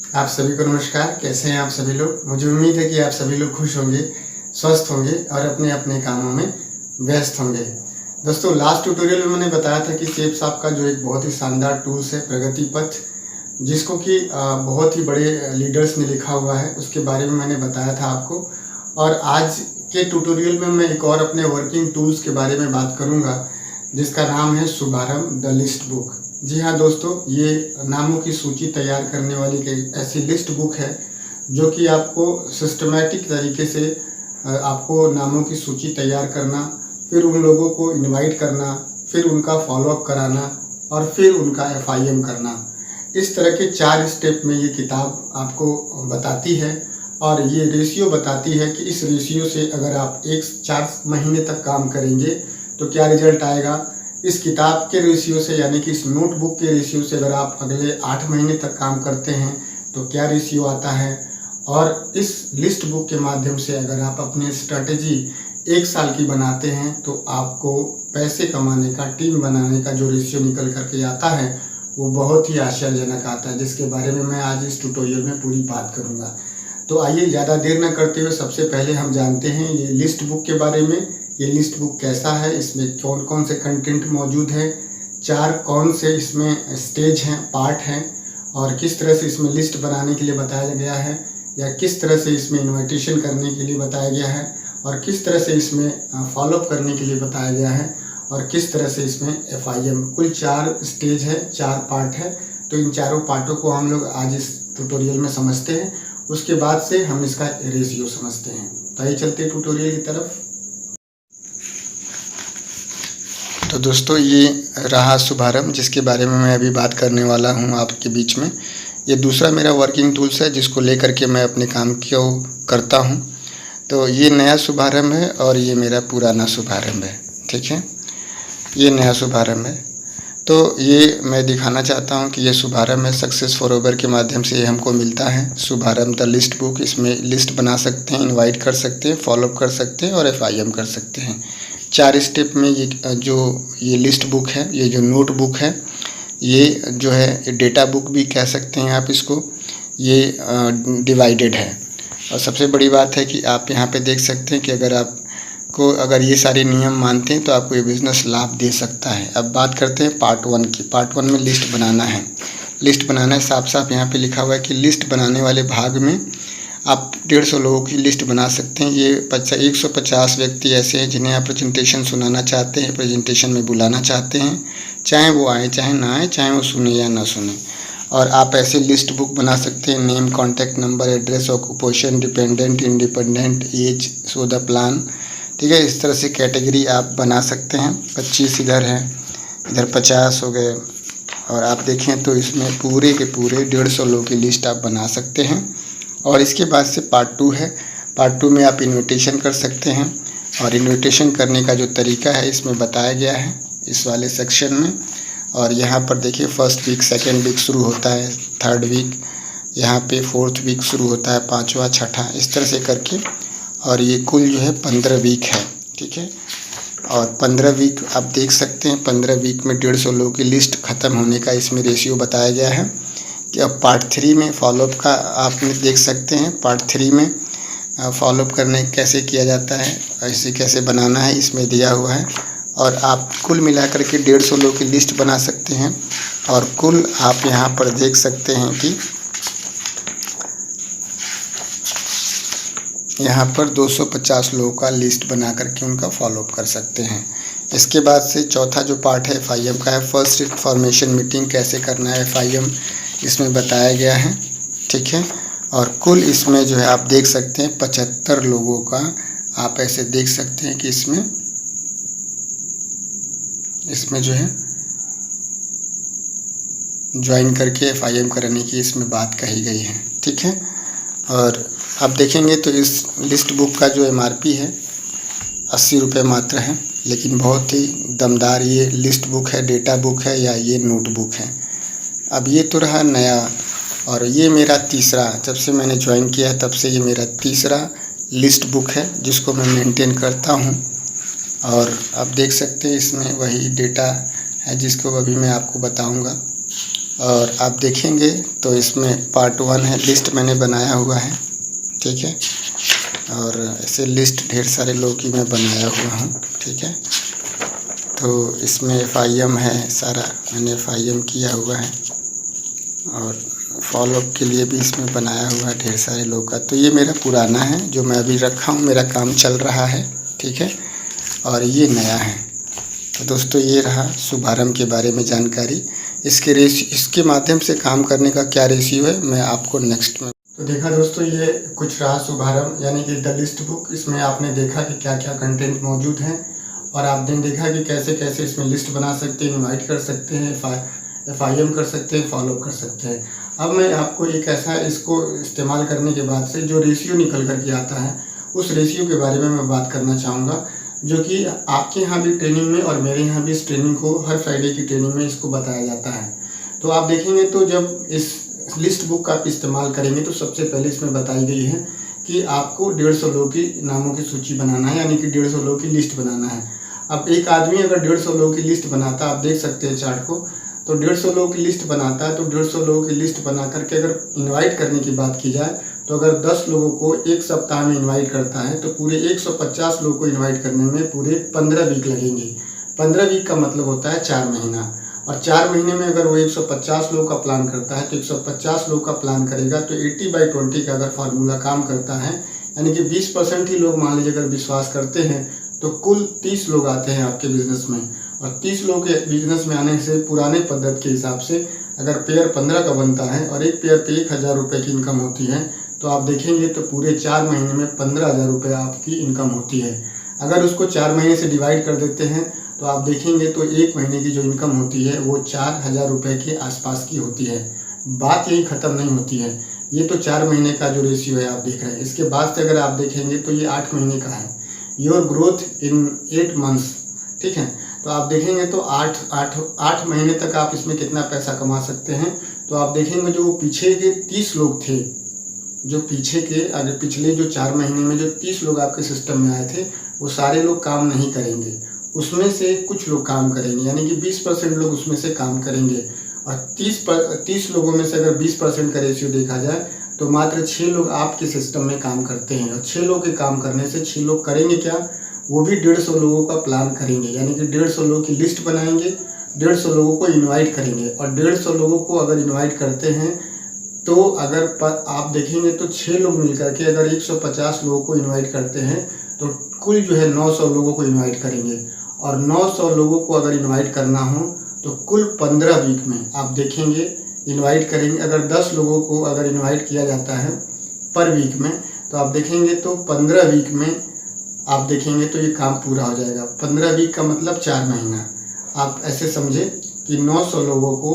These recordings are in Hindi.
आप सभी को नमस्कार। कैसे हैं आप सभी लोग? मुझे उम्मीद है कि आप सभी लोग खुश होंगे, स्वस्थ होंगे और अपने अपने कामों में व्यस्त होंगे। दोस्तों, लास्ट ट्यूटोरियल में मैंने बताया था कि शेप साहब का जो एक बहुत ही शानदार टूल्स है प्रगति पथ, जिसको कि बहुत ही बड़े लीडर्स ने लिखा हुआ है, उसके बारे में मैंने बताया था आपको। और आज के ट्यूटोरियल में मैं एक और अपने वर्किंग टूल्स के बारे में बात करूँगा, जिसका नाम है शुभारंभ द लिस्ट बुक। जी हाँ दोस्तों, ये नामों की सूची तैयार करने वाली एक ऐसी लिस्ट बुक है जो कि आपको सिस्टमेटिक तरीके से आपको नामों की सूची तैयार करना, फिर उन लोगों को इनवाइट करना, फिर उनका फॉलोअप कराना और फिर उनका FIM करना, इस तरह के 4 स्टेप में ये किताब आपको बताती है। और ये रेशियो बताती है कि इस रेशियो से अगर आप 4 महीने तक काम करेंगे तो क्या रिजल्ट आएगा। इस किताब के रेशियो से, यानी कि इस नोटबुक के रेशियो से अगर आप अगले 8 महीने तक काम करते हैं तो क्या रेशियो आता है। और इस लिस्ट बुक के माध्यम से अगर आप अपनी स्ट्रैटेजी 1 साल की बनाते हैं तो आपको पैसे कमाने का, टीम बनाने का जो रेशियो निकल करके आता है वो बहुत ही आश्चर्यजनक आता है, जिसके बारे में मैं आज इस ट्यूटोरियल में पूरी बात करूँगा। तो आइए ज़्यादा देर न करते हुए सबसे पहले हम जानते हैं ये लिस्ट बुक के बारे में। ये लिस्ट बुक कैसा है, इसमें कौन कौन से कंटेंट मौजूद है, 4 कौन से इसमें स्टेज हैं, पार्ट हैं, और किस तरह से इसमें लिस्ट बनाने के लिए बताया गया है, या किस तरह से इसमें इन्विटेशन करने के लिए बताया गया है, और किस तरह से इसमें फॉलोअप करने के लिए बताया गया है, और किस तरह से इसमें FIM। कुल 4 स्टेज है, 4 पार्ट है। तो इन चारों पार्टों को हम लोग आज इस ट्यूटोरियल में समझते हैं, उसके बाद से हम इसका रेशियो समझते हैं। तो आइए चलते हैं ट्यूटोरियल की तरफ। तो दोस्तों, ये रहा शुभारंभ, जिसके बारे में मैं अभी बात करने वाला हूँ आपके बीच में। ये दूसरा मेरा वर्किंग टूल्स है जिसको लेकर के मैं अपने काम को करता हूँ। तो ये नया शुभारंभ है और ये मेरा पुराना शुभारंभ है, ठीक है। ये नया शुभारंभ है। तो ये मैं दिखाना चाहता हूँ कि ये शुभारंभ है। सक्सेस फॉरएवर के माध्यम से ये हमको मिलता है, शुभारंभ द लिस्ट बुक। इसमें लिस्ट बना सकते हैं, इनवाइट कर सकते हैं, फॉलोअप कर सकते हैं और FIM कर सकते हैं। 4 स्टेप में ये लिस्ट बुक है, ये जो नोट बुक है, ये जो है डेटा बुक भी कह सकते हैं आप इसको। ये डिवाइडेड है। और सबसे बड़ी बात है कि आप यहाँ पे देख सकते हैं कि अगर ये सारे नियम मानते हैं तो आपको ये बिज़नेस लाभ दे सकता है। अब बात करते हैं पार्ट 1 की। पार्ट 1 में लिस्ट बनाना है। लिस्ट बनाना है, साफ साफ यहाँ पे लिखा हुआ है कि लिस्ट बनाने वाले भाग में आप 150 लोगों की लिस्ट बना सकते हैं। ये 150 व्यक्ति ऐसे हैं जिन्हें आप प्रेजेंटेशन सुनाना चाहते हैं, प्रेजेंटेशन में बुलाना चाहते हैं, चाहे वो आए चाहे ना आए, चाहे वो सुने या ना सुने। और आप ऐसे लिस्ट बुक बना सकते हैं, name, contact number, address, occupation, dependent, independent, age, show the plan, ठीक है। इस तरह से कैटेगरी आप बना सकते हैं। 25 इधर है, इधर 50 हो गए। और आप देखें तो इसमें पूरे के पूरे 150 लोगों की लिस्ट आप बना सकते हैं। और इसके बाद से पार्ट 2 है। पार्ट 2 में आप इन्विटेशन कर सकते हैं। और इन्विटेशन करने का जो तरीका है इसमें बताया गया है इस वाले सेक्शन में। और यहाँ पर देखिए, 1st वीक, 2nd वीक शुरू होता है, 3rd वीक, यहाँ पे 4th वीक शुरू होता है, 5वां, 6ठा, इस तरह से करके। और ये कुल जो है 15 वीक है, ठीक है। और 15 वीक आप देख सकते हैं। 15 वीक में 150 लोगों की लिस्ट ख़त्म होने का इसमें रेशियो बताया गया है। कि अब पार्ट 3 में फॉलोअप का आपने देख सकते हैं। पार्ट 3 में फॉलोअप करने कैसे किया जाता है, ऐसे कैसे बनाना है, इसमें दिया हुआ है। और आप कुल मिलाकर के 150 लोगों की लिस्ट बना सकते हैं। और कुल आप यहाँ पर देख सकते हैं कि यहाँ पर 250 लोगों का लिस्ट बना करके उनका फॉलोअप कर सकते हैं। इसके बाद से चौथा जो पार्ट है FIM का है। फर्स्ट इन्फॉर्मेशन मीटिंग कैसे करना है, FIM इसमें बताया गया है, ठीक है। और कुल इसमें जो है आप देख सकते हैं 75 लोगों का आप ऐसे देख सकते हैं कि इसमें जो है ज्वाइन करके FIM करने की इसमें बात कही गई है, ठीक है। और आप देखेंगे तो इस लिस्ट बुक का जो MRP है 80 रुपये मात्र है। लेकिन बहुत ही दमदार ये लिस्ट बुक है, डेटा बुक है या ये नोट बुक है। अब ये तो रहा नया, और ये मेरा तीसरा, जब से मैंने ज्वाइन किया है तब से ये मेरा तीसरा लिस्ट बुक है जिसको मैं मेंटेन करता हूँ। और आप देख सकते हैं इसमें वही डेटा है जिसको अभी मैं आपको बताऊँगा। और आप देखेंगे तो इसमें पार्ट 1 है, लिस्ट मैंने बनाया हुआ है, ठीक है। और ऐसे लिस्ट ढेर सारे लोग की मैं बनाया हुआ हूँ, ठीक है। तो इसमें FIM है, सारा मैंने FIM किया हुआ है और फॉलोअप के लिए भी इसमें बनाया हुआ है ढेर सारे लोग का। तो ये मेरा पुराना है जो मैं अभी रखा हूँ, मेरा काम चल रहा है, ठीक है। और ये नया है। तो दोस्तों ये रहा शुभारंभ के बारे में जानकारी। इसके माध्यम से काम करने का क्या रेशियो है मैं आपको नेक्स्ट में। तो देखा दोस्तों, ये कुछ रहा शुभारंभ यानी कि द लिस्ट बुक। इसमें आपने देखा कि क्या क्या कंटेंट मौजूद है और आपने देखा कि कैसे कैसे इसमें लिस्ट बना सकते हैं, इनवाइट कर सकते हैं, FIM कर सकते हैं, फॉलो कर सकते हैं। अब मैं आपको एक ऐसा इसको इस्तेमाल करने के बाद से जो रेशियो निकल कर के आता है उस रेशियो के बारे में मैं बात करना चाहूँगा, जो कि आपके यहाँ भी ट्रेनिंग में और मेरे यहाँ भी इस ट्रेनिंग को हर फ्राइडे की ट्रेनिंग में इसको बताया जाता है। तो आप देखेंगे तो जब इस लिस्ट बुक का आप इस्तेमाल करेंगे तो सबसे पहले इसमें बताई गई है कि आपको 150 लोगों की नामों की सूची बनाना है, यानी कि 150 लोगों की लिस्ट बनाना है। अब एक आदमी अगर 150 लोगों की लिस्ट बनाता, आप देख सकते हैं चार्ट को, तो 150 लोगों की लिस्ट बनाता है। तो 150 लोगों की लिस्ट बना करके अगर इनवाइट करने की बात की जाए तो अगर 10 लोगों को एक सप्ताह में इनवाइट करता है तो पूरे 150 लोगों को इनवाइट करने में पूरे 15 वीक लगेंगे। 15 वीक का मतलब होता है 4 महीना। और 4 महीने में अगर वो 150 लोगों का प्लान करता है तो 150 लोगों का प्लान करेगा तो 80/20 का अगर फार्मूला काम करता है, यानी कि 20% ही लोग मान लीजिए अगर विश्वास करते हैं तो कुल 30 लोग आते हैं आपके बिजनेस में। और 30 लोगों के बिजनेस में आने से पुराने पद्धति के हिसाब से अगर पेयर 15 का बनता है और एक पेयर पे 1000 रुपये की इनकम होती है तो आप देखेंगे तो पूरे 4 महीने में 15,000 रुपये आपकी इनकम होती है। अगर उसको 4 महीने से डिवाइड कर देते हैं तो आप देखेंगे तो एक महीने की जो इनकम होती है वो 4,000 रुपये के आसपास की होती है। बात यही ख़त्म नहीं होती है। ये तो 4 महीने का जो रेशियो है आप देख रहे हैं। इसके बाद से अगर आप देखेंगे तो ये 8 महीने का है, योर ग्रोथ इन 8 मंथ्स, ठीक है। तो आप देखेंगे तो 8 महीने तक आप इसमें कितना पैसा कमा सकते हैं। तो आप देखेंगे जो पीछे के 30 लोग थे, जो पीछे के अगर पिछले जो 4 महीने में जो 30 लोग आपके सिस्टम में आए थे वो सारे लोग काम नहीं करेंगे, उसमें से कुछ लोग काम करेंगे, यानी कि 20% लोग उसमें से काम करेंगे। और 30 लोगों में से अगर 20% का रेशियो देखा जाए तो मात्र 6 लोग आपके सिस्टम में काम करते हैं। और 6 लोग के काम करने से 6 लोग करेंगे क्या, वो भी 150 लोगों का प्लान करेंगे, यानी कि 150 लोगों की लिस्ट बनाएंगे, 150 लोगों को इनवाइट करेंगे। और 150 लोगों को अगर इनवाइट करते हैं तो अगर आप देखेंगे तो 6 लोग मिलकर के अगर 150 लोगों को इनवाइट करते हैं तो कुल जो है 900 लोगों को इनवाइट करेंगे। और 900 लोगों को अगर इनवाइट करना हो तो कुल 15 वीक में आप देखेंगे इनवाइट करेंगे। अगर 10 लोगों को अगर इनवाइट किया जाता है पर वीक में तो आप देखेंगे तो 15 वीक में आप देखेंगे तो ये काम पूरा हो जाएगा। 15 वीक का मतलब 4 महीना। आप ऐसे समझे कि 900 लोगों को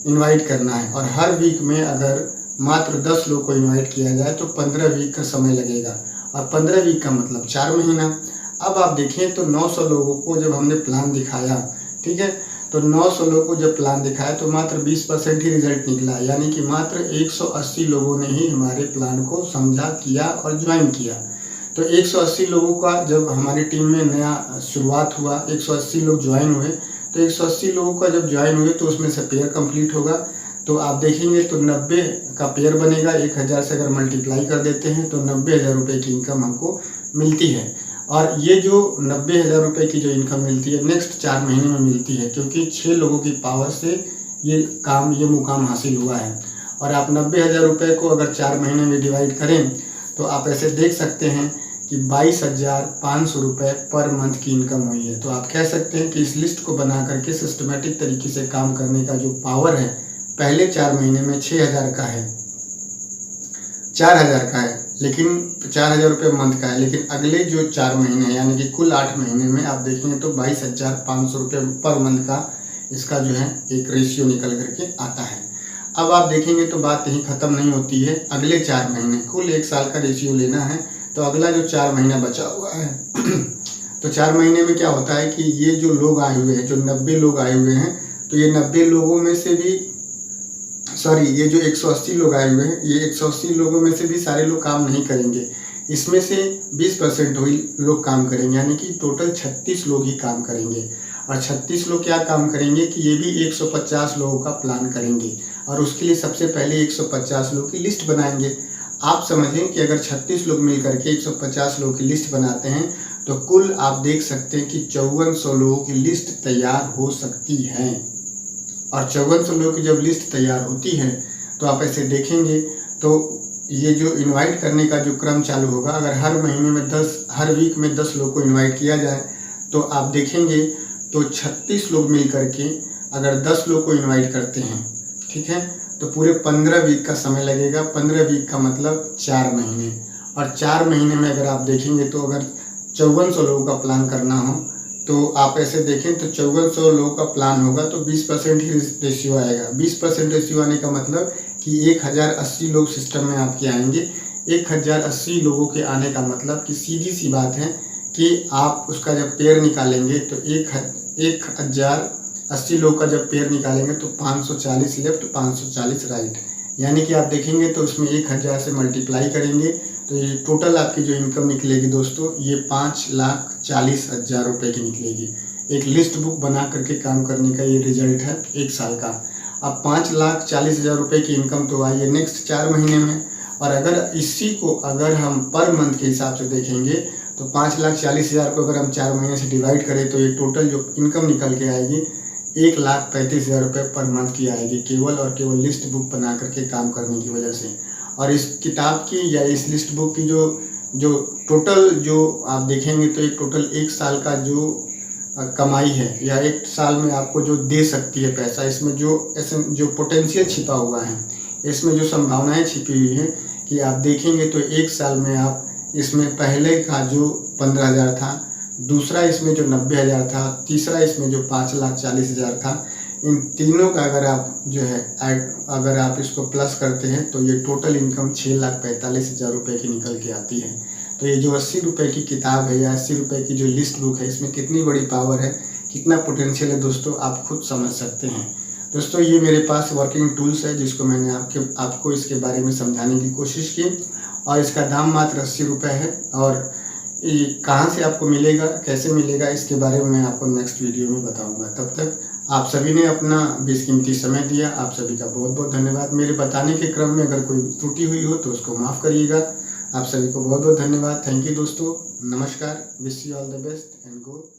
इनवाइट करना है और हर वीक में अगर मात्र 10 लोगों को इनवाइट किया जाए तो 15 वीक का समय लगेगा। और 15 वीक का मतलब 4 महीना। अब आप देखें तो 900 लोगों को जब हमने प्लान दिखाया, ठीक है, तो 900 लोगों को जब प्लान दिखाया तो मात्र 20% ही रिजल्ट निकला, यानी कि मात्र 180 लोगों ने ही हमारे प्लान को समझा, किया और ज्वाइन किया। तो 180 लोगों का जब हमारी टीम में नया शुरुआत हुआ, 180 लोग ज्वाइन हुए, तो 180 लोगों का जब ज्वाइन हुए तो उसमें से पेयर कंप्लीट होगा। तो आप देखेंगे तो 90 का पेयर बनेगा। 1000 से अगर मल्टीप्लाई कर देते हैं तो 90,000 रुपये की इनकम हमको मिलती है। और ये जो 90,000 रुपये की जो इनकम मिलती है नेक्स्ट 4 महीने में मिलती है, क्योंकि 6 लोगों की पावर से ये मुकाम हासिल हुआ है। और आप 90,000 रुपये को अगर 4 महीने में डिवाइड करें तो आप ऐसे देख सकते हैं कि 22,500 रुपये पर मंथ की इनकम हुई है। तो आप कह सकते हैं कि इस लिस्ट को बना करके सिस्टमेटिक तरीके से काम करने का जो पावर है पहले 4 महीने में 6,000 का है, 4,000 का है, लेकिन 4,000 रुपये मंथ का है। लेकिन अगले जो 4 महीने हैं यानी कि कुल 8 महीने में आप देखेंगे तो 22,500 रुपये पर मंथ का इसका जो है एक रेशियो निकल करके आता है। अब आप देखेंगे तो बात यहीं ख़त्म नहीं होती है। अगले 4 महीने कुल 1 साल का रेशियो लेना है तो अगला जो 4 महीना बचा हुआ है तो 4 महीने में क्या होता है कि ये जो लोग आए हुए हैं, जो 90 लोग आए हुए हैं, तो ये 90 लोगों में से भी ये जो 180 लोग आए हुए हैं, ये 180 लोगों में से भी सारे लोग काम नहीं करेंगे। इसमें से 20% ही लोग काम करेंगे, यानी कि टोटल 36 लोग ही काम करेंगे। और 36 लोग क्या काम करेंगे कि ये भी 150 लोगों का प्लान करेंगे और उसके लिए सबसे पहले 150 लोगों की लिस्ट बनाएंगे। आप समझें कि अगर 36 लोग मिल करके 150 लोगों की लिस्ट बनाते हैं तो कुल आप देख सकते हैं कि 5400 लोगों की लिस्ट तैयार हो सकती है। और 5400 लोगों की जब लिस्ट तैयार होती है तो आप ऐसे देखेंगे तो ये जो इनवाइट करने का जो क्रम चालू होगा, अगर हर महीने में हर वीक में 10 लोग को इनवाइट किया जाए तो आप देखेंगे तो 36 लोग मिल करके अगर 10 लोग को इनवाइट करते हैं, ठीक है, तो पूरे 15 वीक का समय लगेगा। 15 वीक का मतलब 4 महीने, और 4 महीने में अगर आप देखेंगे तो अगर 5400 लोगों का प्लान करना हो तो आप ऐसे देखें तो 5400 लोगों का प्लान होगा तो 20% ही रेशियो आएगा। 20% रेशियो आने का मतलब कि 1080 लोग सिस्टम में आपके आएंगे। 1080 लोगों के आने का मतलब कि सीधी सी बात है कि आप उसका जब पेयर निकालेंगे तो 1080 लोग का जब पेयर निकालेंगे तो 540 लेफ्ट 540 राइट, यानी कि आप देखेंगे तो उसमें 1000 से मल्टीप्लाई करेंगे तो ये टोटल आपकी जो इनकम निकलेगी दोस्तों ये 5,40,000 रुपये की निकलेगी। एक लिस्ट बुक बना करके काम करने का ये रिजल्ट है 1 साल का। अब 5,40,000 रुपये की इनकम तो आई है नेक्स्ट 4 महीने में, और अगर इसी को अगर हम पर मंथ के हिसाब से देखेंगे तो 5,40,000 को अगर हम 4 महीने से डिवाइड करें तो ये टोटल जो इनकम निकल के आएगी 1,35,000 रुपये पर मंथ की आएगी, केवल और केवल लिस्ट बुक बना करके काम करने की वजह से। और इस किताब की या इस लिस्ट बुक की जो टोटल जो आप देखेंगे तो एक टोटल 1 साल का जो कमाई है या 1 साल में आपको जो दे सकती है पैसा, इसमें जो पोटेंशियल छिपा हुआ है, इसमें जो संभावनाएं छिपी हुई हैं कि आप देखेंगे तो 1 साल में आप इसमें पहले का जो 15,000 था, दूसरा इसमें जो 90,000 था, तीसरा इसमें जो 5,40,000 था, इन तीनों का अगर आप जो है अगर आप इसको प्लस करते हैं तो ये टोटल इनकम 6,45,000 रुपये की निकल के आती है। तो ये जो 80 रुपये की किताब है या 80 रुपये की जो लिस्ट बुक है, इसमें कितनी बड़ी पावर है, कितना पोटेंशियल है दोस्तों, आप खुद समझ सकते हैं। दोस्तों ये मेरे पास वर्किंग टूल्स है जिसको मैंने आपको इसके बारे में समझाने की कोशिश की, और इसका दाम मात्र 80 रुपये है। और ये कहाँ से आपको मिलेगा, कैसे मिलेगा, इसके बारे में मैं आपको नेक्स्ट वीडियो में बताऊंगा। तब तक आप सभी ने अपना बेशकीमती समय दिया, आप सभी का बहुत बहुत धन्यवाद। मेरे बताने के क्रम में अगर कोई त्रुटि हुई हो तो उसको माफ़ करिएगा। आप सभी को बहुत बहुत धन्यवाद। थैंक यू दोस्तों, नमस्कार, wish you all the best and go.